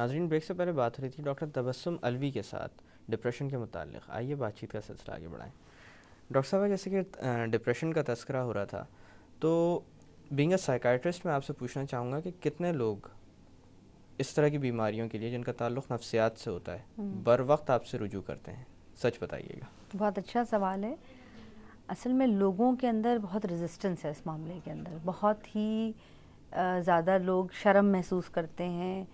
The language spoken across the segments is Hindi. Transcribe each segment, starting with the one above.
नाज़रीन, ब्रेक से पहले बात हो रही थी डॉक्टर तबस्सुम अलवी के साथ डिप्रेशन के मुताल्लिक़। आइए बातचीत का सिलसिला आगे बढ़ाएं। डॉक्टर साहब, जैसे कि डिप्रेशन का तस्करा हो रहा था, तो बीइंग अ साइकाइट्रिस्ट मैं आपसे पूछना चाहूँगा कि कितने लोग इस तरह की बीमारियों के लिए जिनका ताल्लुक़ नफ्सियात से होता है बर वक्त आपसे रुजू करते हैं? सच बताइएगा। बहुत अच्छा सवाल है। असल में लोगों के अंदर बहुत रेजिस्टेंस है इस मामले के अंदर। बहुत ही ज़्यादा लोग शर्म महसूस करते हैं,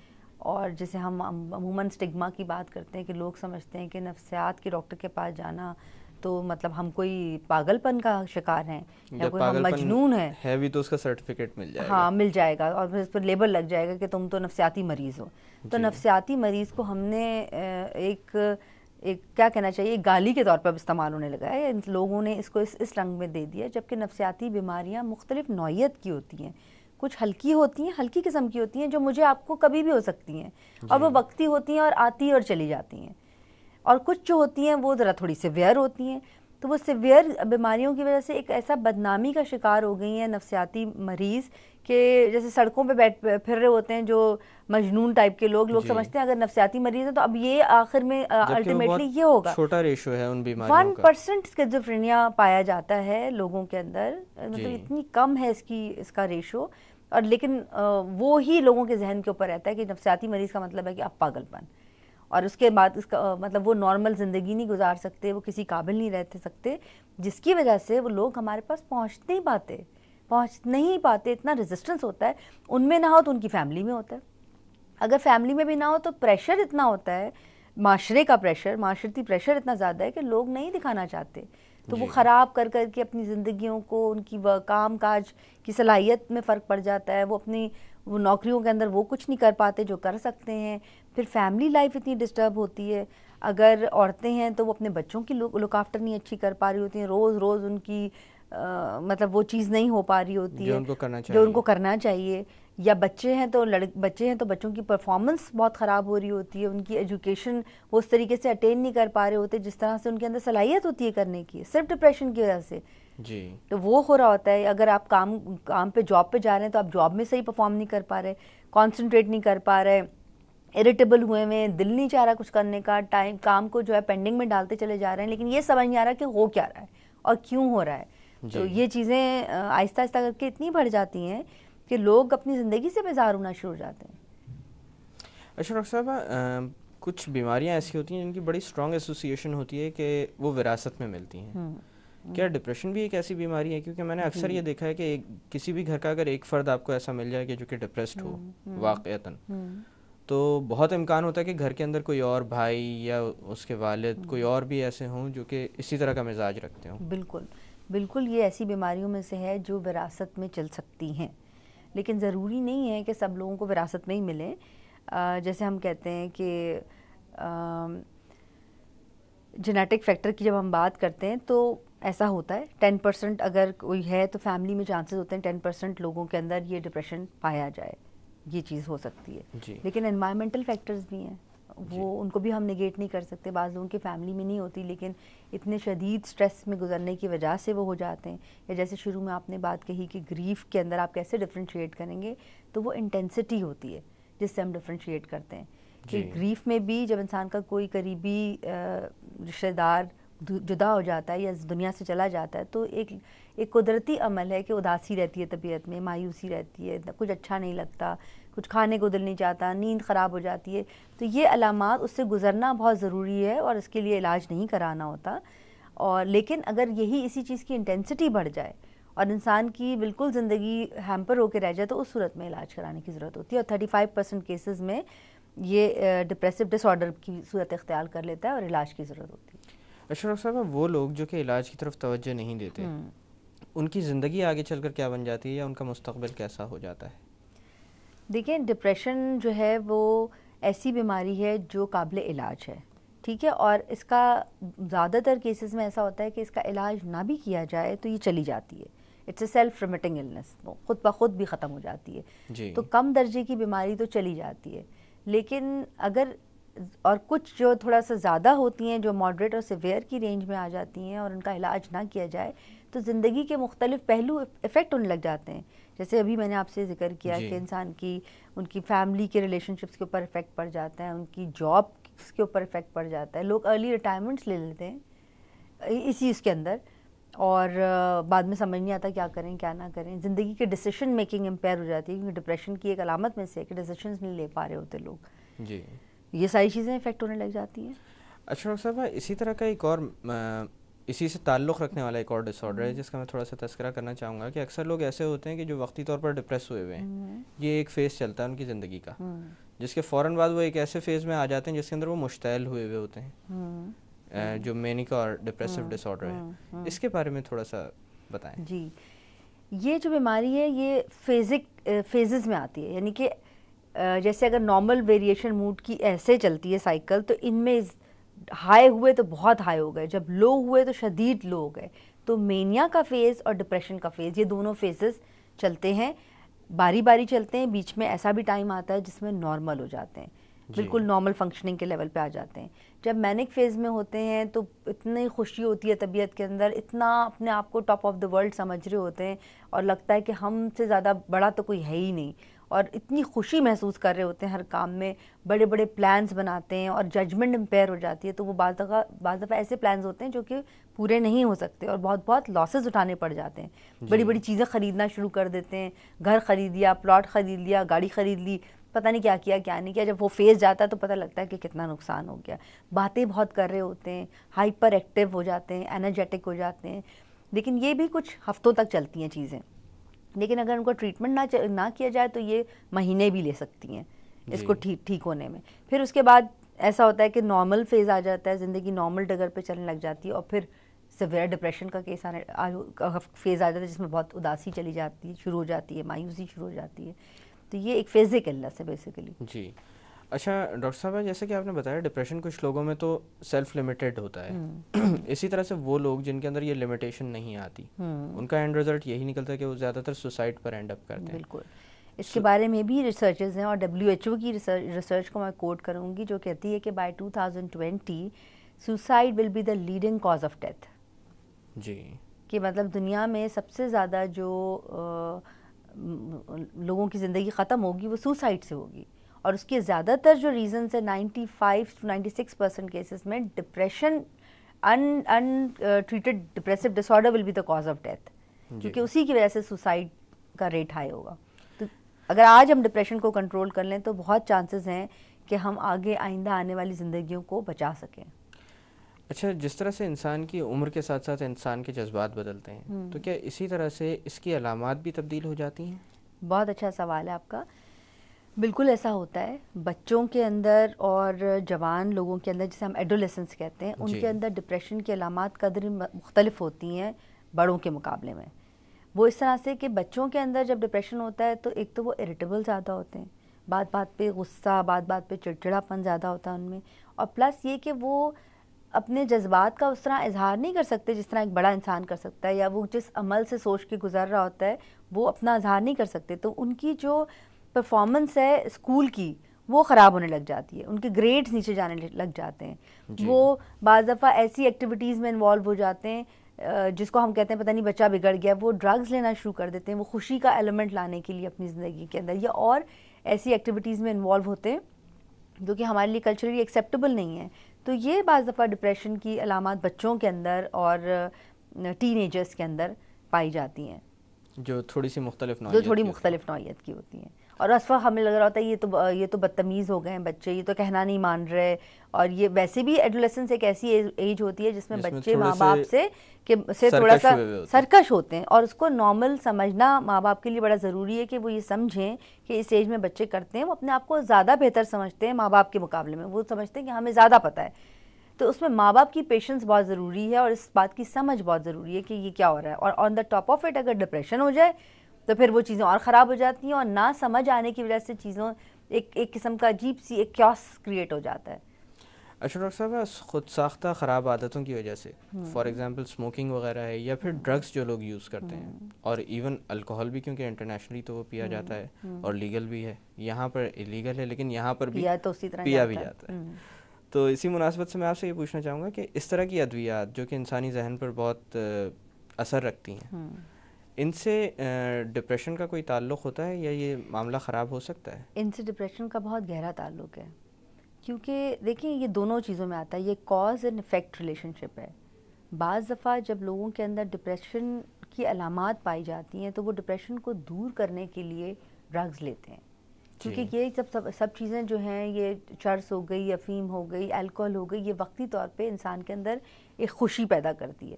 और जैसे हम अमूमन स्टिग्मा की बात करते हैं कि लोग समझते हैं कि नफ्सियात के डॉक्टर के पास जाना तो मतलब हम कोई पागलपन का शिकार हैं या जब कोई हम पागलपन मजनून हैं। है भी तो उसका सर्टिफिकेट मिल जाएगा। हाँ, मिल जाएगा और फिर इस पर लेबल लग जाएगा कि तुम तो नफ्सियाती मरीज़ हो। तो जी। नफ्सियाती मरीज़ को हमने एक एक क्या कहना चाहिए, एक गाली के तौर पर इस्तेमाल होने लगा है। इन लोगों ने इसको इस रंग में दे दिया, जबकि नफ्सियाती बीमारियां मुख्तलिफ नौइयत की होती हैं। कुछ हल्की होती हैं, हल्की किस्म की होती हैं जो मुझे आपको कभी भी हो सकती हैं, और वो वक्ती होती हैं और आती और चली जाती हैं। और कुछ जो होती हैं वो ज़रा थोड़ी सिवियर होती हैं। तो वो सिवियर बीमारियों की वजह से एक ऐसा बदनामी का शिकार हो गई हैं नफ्सियाती मरीज़ के, जैसे सड़कों पे बैठ फिर रहे होते हैं जो मजनून टाइप के लोग समझते हैं अगर नफ्सियाती मरीज़ है तो अब ये आखिर में अल्टीमेटली ये होगा। छोटा रेशो है उन बीमारियों का। 1% स्किज़ोफ्रेनिया पाया जाता है लोगों के अंदर, मतलब इतनी कम है इसका रेशो। और लेकिन वो ही लोगों के जहन के ऊपर रहता है कि नफ्सियाती मरीज़ का मतलब है कि अब पागलपन, और उसके बाद इसका मतलब वो नॉर्मल ज़िंदगी नहीं गुजार सकते, वो किसी काबिल नहीं रह सकते, जिसकी वजह से वो लोग हमारे पास पहुँच नहीं पाते। इतना रेजिस्टेंस होता है। उनमें ना हो तो उनकी फैमिली में होता है, अगर फैमिली में भी ना हो तो प्रेशर इतना होता है, माशरे का प्रेशर, माशरती प्रेशर इतना ज़्यादा है कि लोग नहीं दिखाना चाहते। तो वो ख़राब कर के अपनी ज़िंदगियों को, उनकी काम काज की सलाहियत में फ़र्क पड़ जाता है। वो नौकरियों के अंदर वो कुछ नहीं कर पाते जो कर सकते हैं। फिर फैमिली लाइफ इतनी डिस्टर्ब होती है। अगर औरतें हैं तो वो अपने बच्चों की लुक आफ्टर नहीं अच्छी कर पा रही होती हैं, रोज़ उनकी मतलब वो चीज़ नहीं हो पा रही होती है जो उनको करना चाहिए। या बच्चे हैं तो बच्चों की परफॉर्मेंस बहुत ख़राब हो रही होती है, उनकी एजुकेशन वो उस तरीके से अटेन नहीं कर पा रहे होते जिस तरह से उनके अंदर सलाहियत होती है करने की, सिर्फ डिप्रेशन की वजह से। जी। तो वो हो रहा होता है। अगर आप काम पे जॉब पे जा रहे हैं तो आप जॉब में सही परफॉर्म नहीं कर पा रहे, कॉन्सेंट्रेट नहीं कर पा रहे, इरिटेबल हुए में, दिल नहीं चाह रहा कुछ करने का, काम को जो है पेंडिंग में डालते चले जा रहे हैं, लेकिन ये समझ नहीं आ रहा कि हो क्या रहा है और क्यों हो रहा है। तो ये चीज़ें आहिस्ता आहिस्ता करके इतनी बढ़ जाती हैं कि लोग अपनी ज़िंदगी से बेजार होना शुरू हो जाते हैं। अच्छा डॉक्टर साहब, कुछ बीमारियां ऐसी होती हैं जिनकी बड़ी स्ट्रॉन्ग एसोसिएशन होती है कि वो विरासत में मिलती हैं। क्या डिप्रेशन भी एक ऐसी बीमारी है? क्योंकि मैंने अक्सर ये देखा है कि किसी भी घर का अगर एक फ़र्द आपको ऐसा मिल जाए कि जो कि डिप्रेस्ड हो वाक़यतन, तो बहुत इम्कान होता है कि घर के अंदर कोई और भाई या उसके वालिद कोई और भी ऐसे हों जो कि इसी तरह का मिजाज रखते हों। बिल्कुल ये ऐसी बीमारियों में से है जो विरासत में चल सकती हैं, लेकिन ज़रूरी नहीं है कि सब लोगों को विरासत में ही मिले। जैसे हम कहते हैं कि जेनेटिक फैक्टर की जब हम बात करते हैं तो ऐसा होता है 10% अगर कोई है तो फैमिली में चांसेस होते हैं 10% लोगों के अंदर ये डिप्रेशन पाया जाए, ये चीज़ हो सकती है। लेकिन एनवायरमेंटल फैक्टर्स भी हैं, वो उनको भी हम नेगेट नहीं कर सकते। बाज़ लोगों की फैमिली में नहीं होती लेकिन इतने शदीद स्ट्रेस में गुजरने की वजह से वो हो जाते हैं। या जैसे शुरू में आपने बात कही कि ग्रीफ के अंदर आप कैसे डिफ्रेंशिएट करेंगे, तो वो इंटेंसिटी होती है जिससे हम डिफ्रेंशिएट करते हैं कि ग्रीफ में भी जब इंसान का कोई करीबी रिश्तेदार जुदा हो जाता है या इस दुनिया से चला जाता है तो एक कुदरती अमल है कि उदासी रहती है तबीयत में, मायूसी रहती है, कुछ अच्छा नहीं लगता, कुछ खाने को दिल नहीं चाहता, नींद ख़राब हो जाती है। तो ये अलामात उससे गुज़रना बहुत ज़रूरी है और इसके लिए इलाज नहीं कराना होता। और लेकिन अगर यही इसी चीज़ की इंटेंसिटी बढ़ जाए और इंसान की बिल्कुल ज़िंदगी हैम्पर होकर रह जाए तो उस सूरत में इलाज कराने की ज़रूरत होती है। और 35% केसेस में ये डिप्रेसिव डिसऑर्डर की सूरत इख्तियार कर लेता है और इलाज की ज़रूरत होती है। अच्छा डॉक्टर साहब, वो लोग जो कि इलाज की तरफ तवज्जो नहीं देते, उनकी ज़िंदगी आगे चलकर क्या बन जाती है या उनका मुस्तकबिल कैसा हो जाता है? देखिए, डिप्रेशन जो है वो ऐसी बीमारी है जो काबिल इलाज है, ठीक है, और इसका ज़्यादातर केसेस में ऐसा होता है कि इसका इलाज ना भी किया जाए तो ये चली जाती है। It's a self remitting illness, वो खुद ब खुद भी ख़त्म हो जाती है। तो कम दर्जे की बीमारी तो चली जाती है, लेकिन अगर और कुछ जो थोड़ा सा ज़्यादा होती हैं, जो मॉडरेट और सिवियर की रेंज में आ जाती हैं और उनका इलाज ना किया जाए तो ज़िंदगी के मुख्तलिफ पहलू इफ़ेक्ट होने लग जाते हैं। जैसे अभी मैंने आपसे जिक्र किया कि इंसान की उनकी फैमिली के रिलेशनशिप्स के ऊपर इफ़ेक्ट पड़ जाता है, उनकी जॉब के ऊपर इफ़ेक्ट पड़ जाता है, लोग अर्ली रिटायरमेंट्स ले लेते हैं इस चीज़ के अंदर, और बाद में समझ नहीं आता क्या करें क्या ना करें। ज़िंदगी की डिसीजन मेकिंग इम्पेयर हो जाती है, क्योंकि डिप्रेशन की एक अलामत में से कि डिसीजंस नहीं ले पा रहे होते लोग जी। ये सारी चीज़ें इफ़ेक्ट होने लग जाती हैं। अच्छा डॉक्टर साहब, इसी तरह का एक और इसी से ताल्लुक़ रखने वाला एक और डिसऑर्डर है जिसका मैं थोड़ा सा तज़किरा करना चाहूँगा कि अक्सर लोग ऐसे होते हैं कि जो वक्ती तौर पर डिप्रेस हुए हुए हैं, ये एक फ़ेज़ चलता है उनकी ज़िंदगी का, जिसके फ़ौरन बाद वो एक ऐसे फ़ेज़ में आ जाते हैं जिसके अंदर वो मुश्तैल हुए हुए होते हैं, जो मैनिक और डिप्रेसिव डिसऑर्डर है। इसके बारे में थोड़ा सा बताएं जी। ये जो बीमारी है ये फेजेस में आती है, यानी कि जैसे अगर नॉर्मल वेरिएशन मूड की ऐसे चलती है साइकिल, तो इनमें हाई हुए तो बहुत हाई हो गए, जब लो हुए तो शदीद लो हो गए। तो मेनिया का फेज़ और डिप्रेशन का फेज़, ये दोनों फेजेस चलते हैं, बारी बारी चलते हैं। बीच में ऐसा भी टाइम आता है जिसमें नॉर्मल हो जाते हैं, बिल्कुल नॉर्मल फंक्शनिंग के लेवल पे आ जाते हैं। जब मैनिक फेज़ में होते हैं तो इतनी खुशी होती है तबीयत के अंदर, इतना अपने आप को टॉप ऑफ द वर्ल्ड समझ रहे होते हैं और लगता है कि हमसे ज़्यादा बड़ा तो कोई है ही नहीं, और इतनी खुशी महसूस कर रहे होते हैं हर काम में, बड़े बड़े प्लान्स बनाते हैं और जजमेंट इम्पेयर हो जाती है। तो वो बाज़ दफ़ा ऐसे प्लान्स होते हैं जो कि पूरे नहीं हो सकते और बहुत बहुत लॉसेस उठाने पड़ जाते हैं। बड़ी बड़ी चीज़ें ख़रीदना शुरू कर देते हैं, घर ख़रीद लिया, प्लॉट ख़रीद लिया, गाड़ी ख़रीद ली, पता नहीं क्या किया क्या नहीं किया। जब वो फेज़ जाता है तो पता लगता है कि कितना नुकसान हो गया। बातें बहुत कर रहे होते हैं, हाइपर एक्टिव हो जाते हैं, एनर्जेटिक हो जाते हैं। लेकिन ये भी कुछ हफ्तों तक चलती हैं चीज़ें, लेकिन अगर उनको ट्रीटमेंट ना किया जाए तो ये महीने भी ले सकती हैं इसको ठीक होने में। फिर उसके बाद ऐसा होता है कि नॉर्मल फेज़ आ जाता है, ज़िंदगी नॉर्मल डगर पे चलने लग जाती है, और फिर सिवियर डिप्रेशन का फेज़ आ जाता है जिसमें बहुत उदासी चली जाती है, शुरू हो जाती है, मायूसी शुरू हो जाती है। तो ये एक फेजिक इलनेस है बेसिकली जी। अच्छा डॉक्टर साहब, जैसे कि आपने बताया डिप्रेशन कुछ लोगों में तो सेल्फ लिमिटेड होता है, इसी तरह से वो लोग जिनके अंदर ये लिमिटेशन नहीं आती, उनका एंड रिजल्ट यही निकलता है कि वो ज़्यादातर सुसाइड पर एंड अप करते हैं। बिल्कुल, इसके बारे में भी रिसर्चेस हैं, और WHO की रिसर्च को मैं कोट करूँगी जो कहती है कि by 2020 suicide will be the leading cause of death जी। कि मतलब दुनिया में सबसे ज़्यादा जो लोगों की ज़िंदगी ख़त्म होगी वो सुसाइड से होगी, और उसके ज़्यादातर जो रीज़न्स है 95 to 96% केसेस में depression, untreated depressive disorder will be the cause of death, क्योंकि उसी की वजह से सुसाइड का रेट हाई होगा। तो अगर आज हम डिप्रेशन को कंट्रोल कर लें तो बहुत चांसेस हैं कि हम आगे आइंदा आने वाली ज़िंदगियों को बचा सकें। अच्छा, जिस तरह से इंसान की उम्र के साथ साथ इंसान के जज्बात बदलते हैं, तो क्या इसी तरह से इसकी अलामात भी तब्दील हो जाती हैं? बहुत अच्छा सवाल है आपका। बिल्कुल ऐसा होता है बच्चों के अंदर और जवान लोगों के अंदर, जिसे हम एडोलेसेंस कहते हैं, उनके अंदर डिप्रेशन की अलामात कदर मुख्तलिफ होती हैं बड़ों के मुकाबले में। वो इस तरह से कि बच्चों के अंदर जब डिप्रेशन होता है तो एक तो वो इरिटेबल ज़्यादा होते हैं, बात बात पे गुस्सा, बात बात पे चिड़चिड़ापन ज़्यादा होता है उनमें, और प्लस ये कि वो अपने जज्बात का उस तरह इजहार नहीं कर सकते जिस तरह एक बड़ा इंसान कर सकता है, या वो जिस अमल से सोच के गुजर रहा होता है वो अपना इजहार नहीं कर सकते। तो उनकी जो परफॉर्मेंस है स्कूल की वो ख़राब होने लग जाती है, उनके ग्रेड्स नीचे जाने लग जाते हैं, वो बाज़ दफ़ा ऐसी एक्टिविटीज़ में इन्वॉल्व हो जाते हैं जिसको हम कहते हैं पता नहीं बच्चा बिगड़ गया, वो ड्रग्स लेना शुरू कर देते हैं, वो खुशी का एलिमेंट लाने के लिए अपनी ज़िंदगी के अंदर, या और ऐसी एक्टिविटीज़ में इन्वॉल्व होते हैं जो कि हमारे लिए कल्चरली एक्सेप्टेबल नहीं है। तो ये बाज़ दफ़ा डिप्रेशन की अलामात बच्चों के अंदर और टीनेजर्स के अंदर पाई जाती हैं, जो थोड़ी मुख्तलिफ नौइयत की होती हैं। और उस वक्त हमें लग रहा होता है ये तो बदतमीज़ हो गए हैं बच्चे, ये तो कहना नहीं मान रहे। और ये वैसे भी एडोलेसेंस एक ऐसी एज होती है जिसमें बच्चे माँ बाप से थोड़ा सा सरकश होते हैं, और उसको नॉर्मल समझना माँ बाप के लिए बड़ा ज़रूरी है कि वो ये समझें कि इस एज में बच्चे करते हैं, वो अपने आप को ज़्यादा बेहतर समझते हैं माँ बाप के मुकाबले में, वो समझते हैं कि हमें ज़्यादा पता है। तो उसमें माँ बाप की पेशेंस बहुत ज़रूरी है और इस बात की समझ बहुत ज़रूरी है कि ये क्या हो रहा है। और on the top of it अगर डिप्रेशन हो जाए तो फिर वो चीज़ें और ख़राब हो जाती हैं, और ना समझ आने की वजह से चीज़ों एक किस्म का अजीब सी एक क्योस क्रिएट हो जाता है। अच्छा डॉक्टर साहब, खुद साख्ता ख़राब आदतों की वजह से, फॉर एग्जांपल स्मोकिंग वगैरह है, या फिर ड्रग्स जो लोग यूज़ करते हैं, और इवन अल्कोहल भी, क्योंकि इंटरनेशनली तो वो पिया जाता है और लीगल भी है, यहाँ पर इलीगल है लेकिन यहाँ पर भी पिया भी जाता है। तो इसी मुनासबत से मैं आपसे ये पूछना चाहूँगा कि इस तरह की अद्वियात जो कि इंसानी जहन पर बहुत असर रखती हैं, इनसे डिप्रेशन का कोई ताल्लुक़ होता है या ये मामला ख़राब हो सकता है? इनसे डिप्रेशन का बहुत गहरा ताल्लुक़ है, क्योंकि देखिए ये दोनों चीज़ों में आता है, ये कॉज एंड इफ़ेक्ट रिलेशनशिप है। बाज़ दफ़ा जब लोगों के अंदर डिप्रेशन की अलामात पाई जाती हैं तो वो डिप्रेशन को दूर करने के लिए ड्रग्स लेते हैं, क्योंकि ये सब चीज़ें जो हैं, ये चर्स हो गई, अफीम हो गई, अल्कोहल हो गई, ये वक्ती तौर पे इंसान के अंदर एक खुशी पैदा करती है,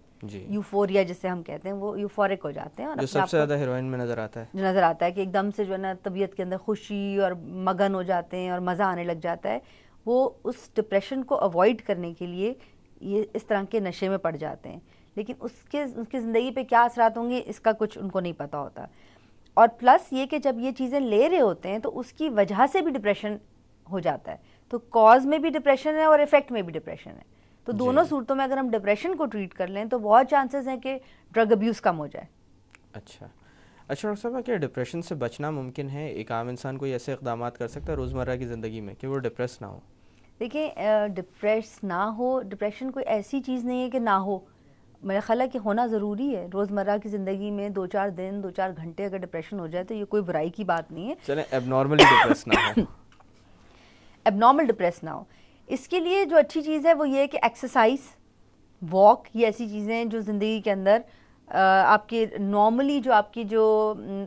यूफोरिया जिसे हम कहते हैं, वो यूफोरिक हो जाते हैं। और जो सबसे ज़्यादा हीरोइन में नज़र आता है, कि एकदम से जो है ना तबीयत के अंदर खुशी और मगन हो जाते हैं और मज़ा आने लग जाता है। वो उस डिप्रेशन को अवॉइड करने के लिए ये इस तरह के नशे में पड़ जाते हैं, लेकिन उसकी ज़िंदगी पे क्या असरात होंगे इसका कुछ उनको नहीं पता होता। और प्लस ये कि जब ये चीज़ें ले रहे होते हैं तो उसकी वजह से भी डिप्रेशन हो जाता है, तो कॉज में भी डिप्रेशन है और इफ़ेक्ट में भी डिप्रेशन है। तो दोनों सूरतों में अगर हम डिप्रेशन को ट्रीट कर लें तो बहुत चांसेस हैं कि ड्रग अब्यूज़ कम हो जाए। अच्छा डॉक्टर साहब, क्या डिप्रेशन से बचना मुमकिन है? एक आम इंसान कोई ऐसे इक़दाम कर सकता है रोज़मर्रा की ज़िंदगी में कि वो डिप्रेस ना हो? देखिए, डिप्रेस ना हो, डिप्रेशन कोई ऐसी चीज़ नहीं है कि ना हो, मेरा ख्याल है कि होना ज़रूरी है। रोज़मर्रा की ज़िंदगी में 2-4 दिन 2-4 घंटे अगर डिप्रेशन हो जाए तो ये कोई बुराई की बात नहीं है। चलें, एबनॉर्मली डिप्रेस ना हो एबनॉर्मल डिप्रेस ना हो, इसके लिए जो अच्छी चीज़ है वो ये है कि एक्सरसाइज, वॉक, ये ऐसी चीज़ें हैं जो ज़िंदगी के अंदर आपके नॉर्मली जो आपकी जो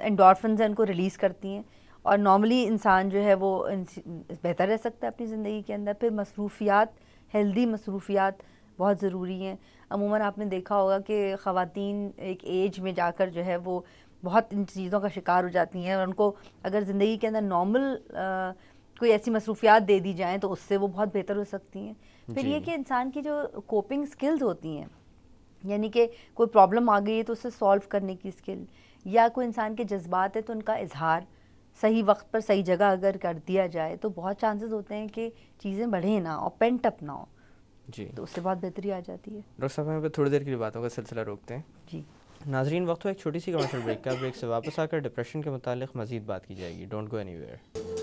एंडोर्फिन्स हैं उनको रिलीज़ करती हैं, और नॉर्मली इंसान जो है वो बेहतर रह सकता है अपनी ज़िंदगी के अंदर। फिर मसरूफ़ियात, हेल्दी मसरूफ़ियात बहुत ज़रूरी हैं। अमूमन आपने देखा होगा कि ख़वातीन एक एज में जाकर जो है वो बहुत इन चीज़ों का शिकार हो जाती हैं, और उनको अगर ज़िंदगी के अंदर नॉर्मल कोई ऐसी मसरूफ़ियात दे दी जाएँ तो उससे वो बहुत बेहतर हो सकती हैं। फिर ये कि इंसान की जो कोपिंग स्किल्स होती हैं, यानी कि कोई प्रॉब्लम आ गई है तो उसे सॉल्व करने की स्किल, या कोई इंसान के जज्बात है तो उनका इजहार सही वक्त पर सही जगह अगर कर दिया जाए तो बहुत चांसेस होते हैं कि चीज़ें बढ़े ना और पेंट अप ना हो जी, तो उससे बहुत बेहतरी आ जाती है। डॉक्टर साहब, यहाँ पे थोड़ी देर के लिए बातों का सिलसिला रोकते हैं जी। नाजरीन, वक्त हो एक छोटी सी कमर्शियल ब्रेक का। ब्रेक से वापस आकर डिप्रेशन के मुतालिक मज़ीद बात की जाएगी। Don't go anywhere.